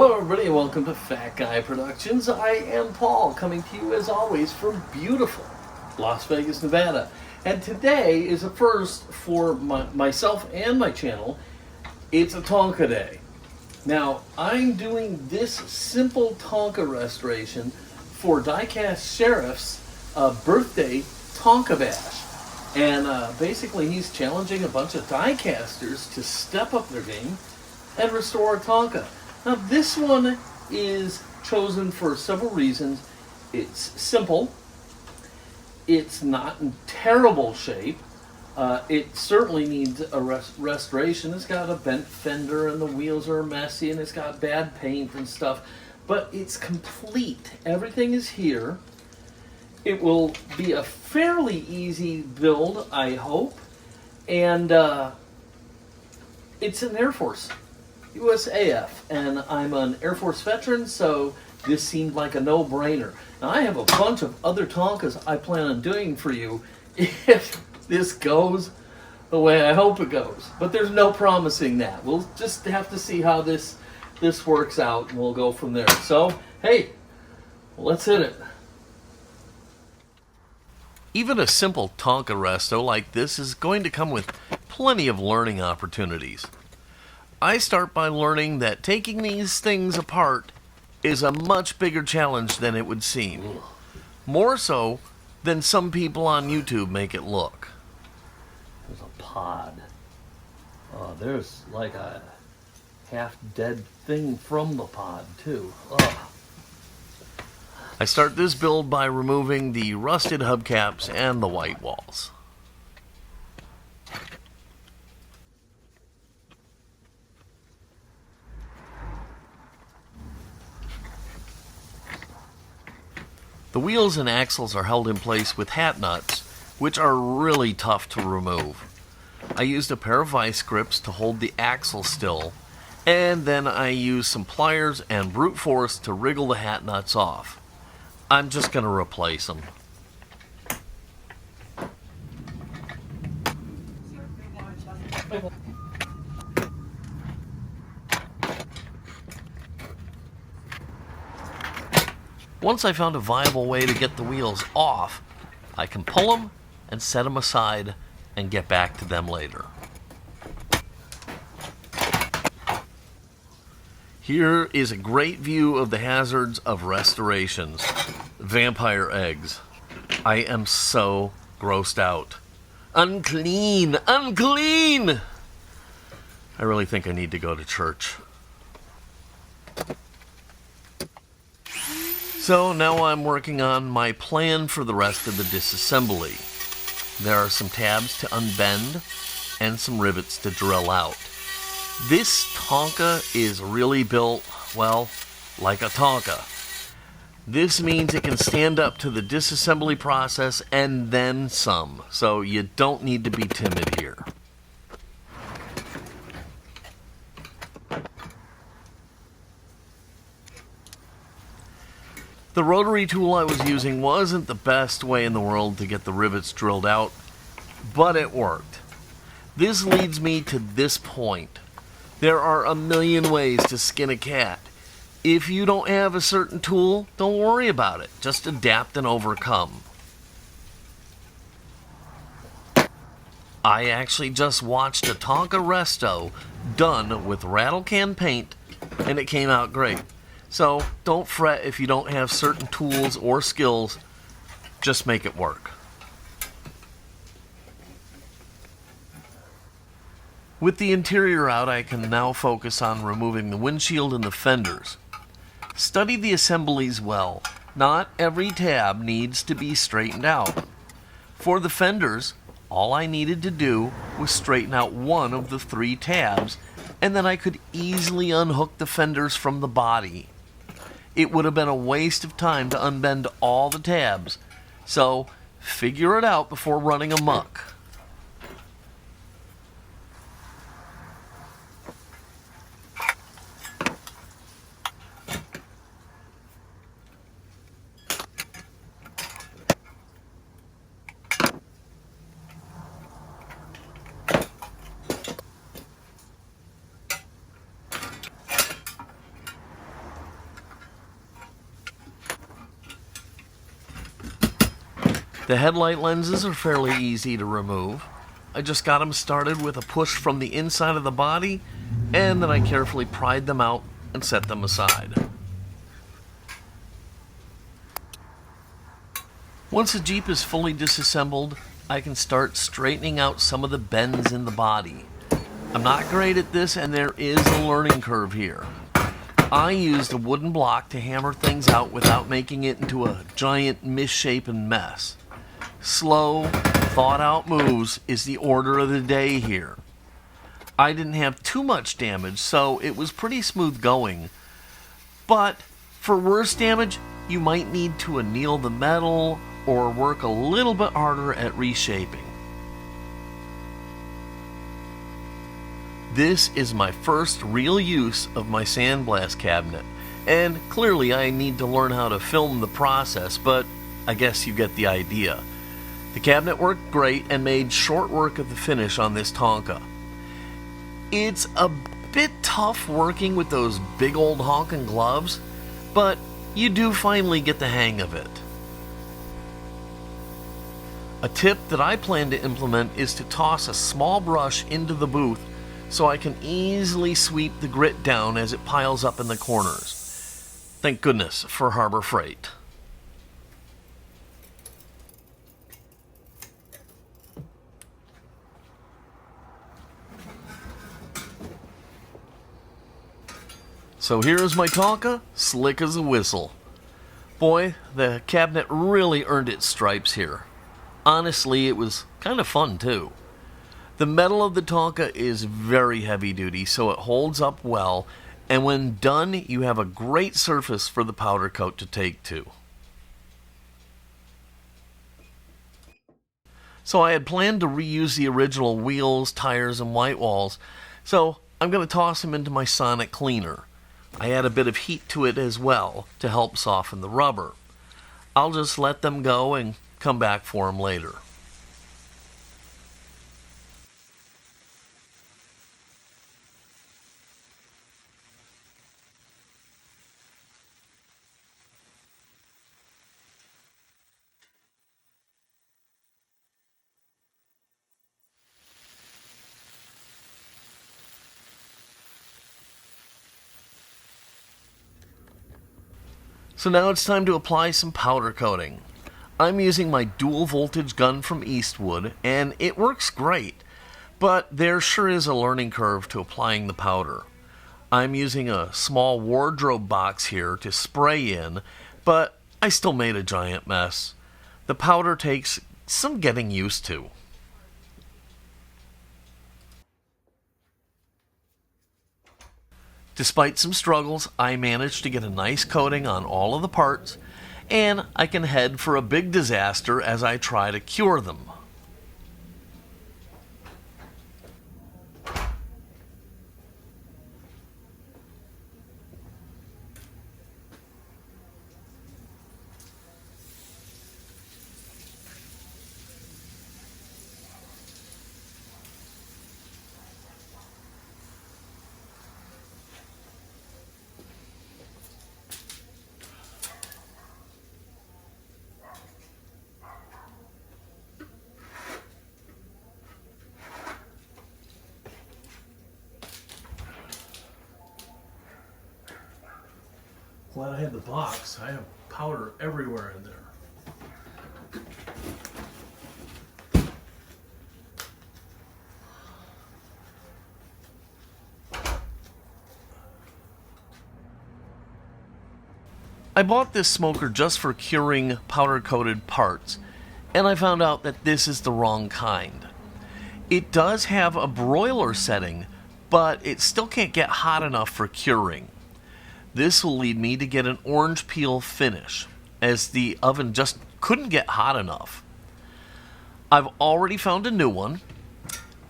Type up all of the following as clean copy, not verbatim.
Hello everybody and welcome to Fat Guy Productions. I am Paul, coming to you as always from beautiful Las Vegas, Nevada. And today is a first for myself and my channel. It's a Tonka day. Now, I'm doing this simple Tonka restoration for Diecast Sheriff's birthday Tonka bash. And basically he's challenging a bunch of diecasters to step up their game and restore a Tonka. Now this one is chosen for several reasons. It's simple. It's not in terrible shape. It certainly needs a restoration. It's got a bent fender and the wheels are messy and it's got bad paint and stuff. But it's complete. Everything is here. It will be a fairly easy build, I hope. And it's an Air Force. USAF, and I'm an Air Force veteran, so this seemed like a no-brainer. Now, I have a bunch of other Tonkas I plan on doing for you if this goes the way I hope it goes. But there's no promising that. We'll just have to see how this works out, and we'll go from there. So, hey, let's hit it. Even a simple Tonka resto like this is going to come with plenty of learning opportunities. I start by learning that taking these things apart is a much bigger challenge than it would seem. More so than some people on YouTube make it look. There's a pod. Oh, there's like a half-dead thing from the pod, too. Ugh. I start this build by removing the rusted hubcaps and the white walls. The wheels and axles are held in place with hat nuts, which are really tough to remove. I used a pair of vice grips to hold the axle still, and then I used some pliers and brute force to wriggle the hat nuts off. I'm just going to replace them. Once I found a viable way to get the wheels off, I can pull them and set them aside and get back to them later. Here is a great view of the hazards of restorations. Vampire eggs. I am so grossed out. Unclean! Unclean! I really think I need to go to church. So now I'm working on my plan for the rest of the disassembly. There are some tabs to unbend and some rivets to drill out. This Tonka is really built, well, like a Tonka. This means it can stand up to the disassembly process and then some, so you don't need to be timid here. The rotary tool I was using wasn't the best way in the world to get the rivets drilled out, but it worked. This leads me to this point. There are a million ways to skin a cat. If you don't have a certain tool, don't worry about it. Just adapt and overcome. I actually just watched a Tonka resto done with rattle can paint, and it came out great. So, don't fret if you don't have certain tools or skills, just make it work. With the interior out, I can now focus on removing the windshield and the fenders. Study the assemblies well. Not every tab needs to be straightened out. For the fenders, all I needed to do was straighten out one of the 3 tabs, and then I could easily unhook the fenders from the body. It would have been a waste of time to unbend all the tabs, so figure it out before running amok. The headlight lenses are fairly easy to remove. I just got them started with a push from the inside of the body, and then I carefully pried them out and set them aside. Once the Jeep is fully disassembled, I can start straightening out some of the bends in the body. I'm not great at this, and there is a learning curve here. I used a wooden block to hammer things out without making it into a giant misshapen mess. Slow, thought-out moves is the order of the day here. I didn't have too much damage, so it was pretty smooth going. But for worse damage, you might need to anneal the metal or work a little bit harder at reshaping. This is my first real use of my sandblast cabinet, and clearly I need to learn how to film the process, but I guess you get the idea. The cabinet worked great and made short work of the finish on this Tonka. It's a bit tough working with those big old honking gloves, but you do finally get the hang of it. A tip that I plan to implement is to toss a small brush into the booth so I can easily sweep the grit down as it piles up in the corners. Thank goodness for Harbor Freight. So here's my Tonka, slick as a whistle. Boy, the cabinet really earned its stripes here. Honestly, it was kind of fun too. The metal of the Tonka is very heavy duty, so it holds up well, and when done, you have a great surface for the powder coat to take to. So I had planned to reuse the original wheels, tires, and white walls, so I'm going to toss them into my sonic cleaner. I add a bit of heat to it as well to help soften the rubber. I'll just let them go and come back for them later. So now it's time to apply some powder coating. I'm using my dual voltage gun from Eastwood, and it works great, but there sure is a learning curve to applying the powder. I'm using a small wardrobe box here to spray in, but I still made a giant mess. The powder takes some getting used to. Despite some struggles, I managed to get a nice coating on all of the parts, and I can head for a big disaster as I try to cure them. Glad I had the box. I have powder everywhere in there. I bought this smoker just for curing powder-coated parts, and I found out that this is the wrong kind. It does have a broiler setting, but it still can't get hot enough for curing. This will lead me to get an orange peel finish, as the oven just couldn't get hot enough. I've already found a new one,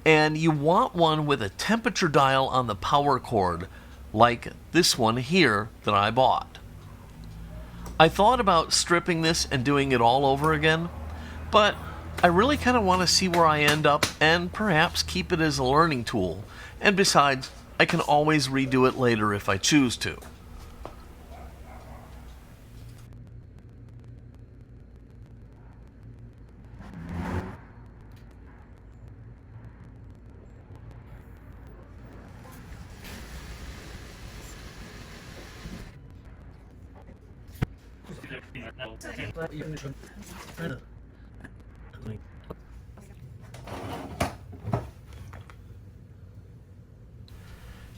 and you want one with a temperature dial on the power cord, like this one here that I bought. I thought about stripping this and doing it all over again, but I really kind of want to see where I end up and perhaps keep it as a learning tool, and besides, I can always redo it later if I choose to.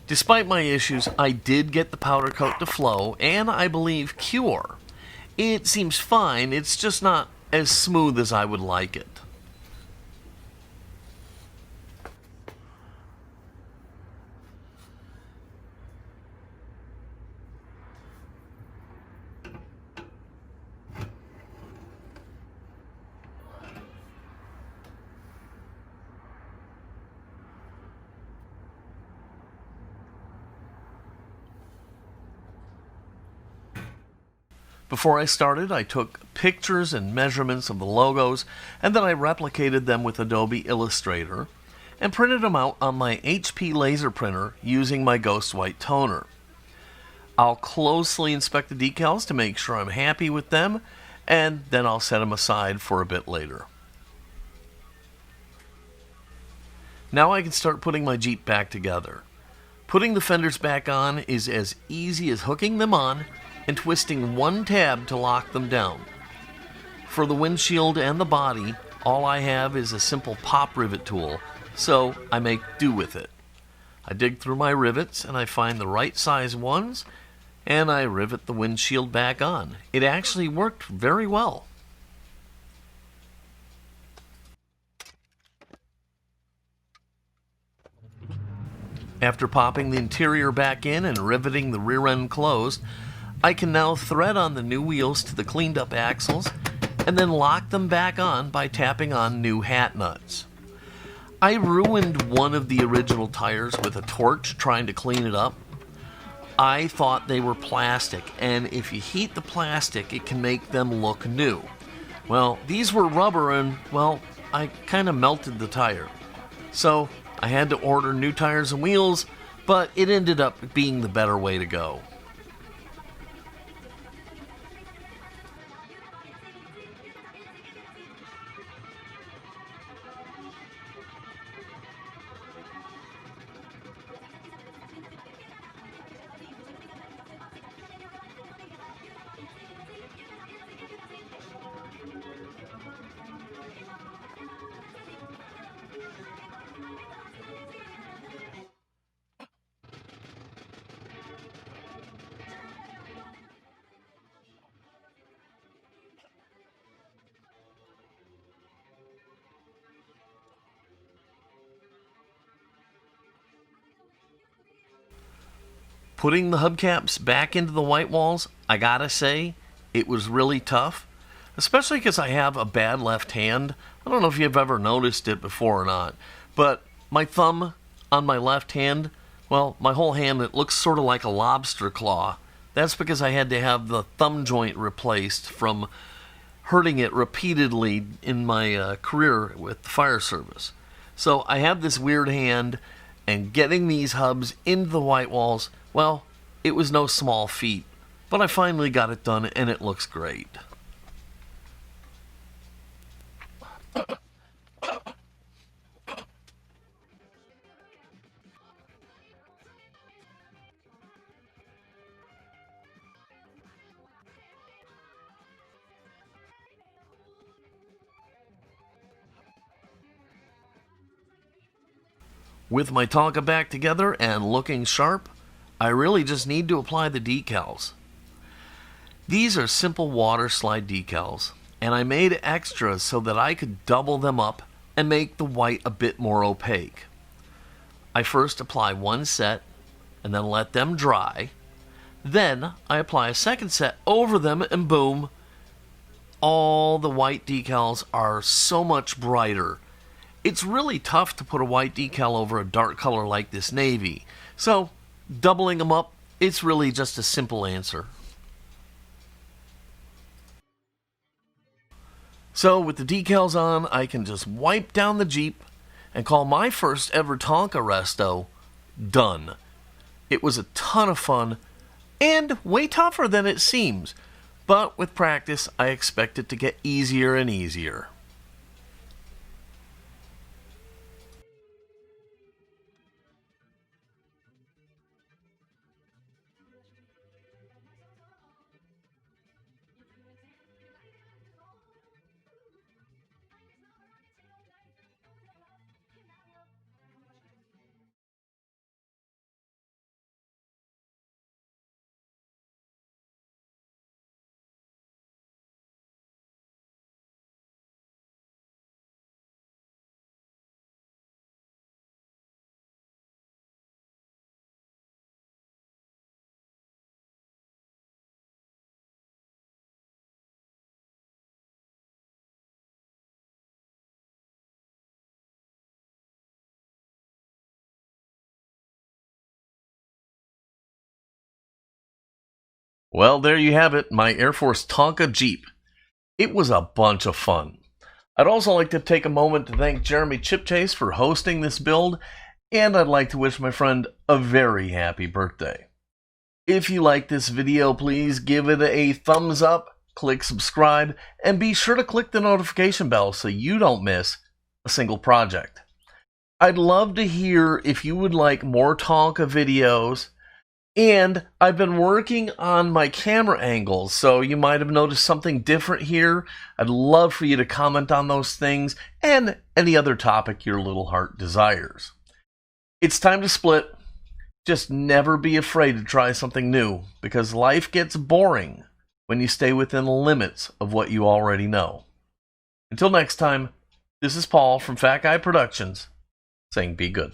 Despite my issues, I did get the powder coat to flow and I believe cure. It seems fine, it's just not as smooth as I would like it. Before I started, I took pictures and measurements of the logos, and then I replicated them with Adobe Illustrator and printed them out on my HP laser printer using my Ghost White toner. I'll closely inspect the decals to make sure I'm happy with them, and then I'll set them aside for a bit later. Now I can start putting my Jeep back together. Putting the fenders back on is as easy as hooking them on and twisting one tab to lock them down. For the windshield and the body, all I have is a simple pop rivet tool, so I make do with it. I dig through my rivets and I find the right size ones, and I rivet the windshield back on. It actually worked very well. After popping the interior back in and riveting the rear end closed, I can now thread on the new wheels to the cleaned up axles and then lock them back on by tapping on new hat nuts. I ruined one of the original tires with a torch trying to clean it up. I thought they were plastic, and if you heat the plastic, it can make them look new. Well, these were rubber and, well, I kind of melted the tire. So I had to order new tires and wheels, but it ended up being the better way to go. Putting the hubcaps back into the white walls, I gotta say, it was really tough, especially because I have a bad left hand. I don't know if you've ever noticed it before or not, but my thumb on my left hand, well, my whole hand, it looks sort of like a lobster claw. That's because I had to have the thumb joint replaced from hurting it repeatedly in my career with the fire service. So I have this weird hand, and getting these hubs into the white walls, well, it was no small feat, but I finally got it done and it looks great. With my Tonka back together and looking sharp, I really just need to apply the decals. These are simple water slide decals, and I made extras so that I could double them up and make the white a bit more opaque. I first apply one set and then let them dry. Then I apply a second set over them and boom, all the white decals are so much brighter. It's really tough to put a white decal over a dark color like this navy, so doubling them up, it's really just a simple answer. So with the decals on, I can just wipe down the Jeep and call my first ever Tonka resto done. It was a ton of fun and way tougher than it seems, but with practice, I expect it to get easier and easier. Well, there you have it, my Air Force Tonka Jeep. It was a bunch of fun. I'd also like to take a moment to thank Jeremy Chipchase for hosting this build, and I'd like to wish my friend a very happy birthday. If you like this video, please give it a thumbs up, click subscribe, and be sure to click the notification bell so you don't miss a single project. I'd love to hear if you would like more Tonka videos, and I've been working on my camera angles, so you might have noticed something different here. I'd love for you to comment on those things and any other topic your little heart desires. It's time to split. Just never be afraid to try something new, because life gets boring when you stay within the limits of what you already know. Until next time, this is Paul from Fat Guy Productions saying be good.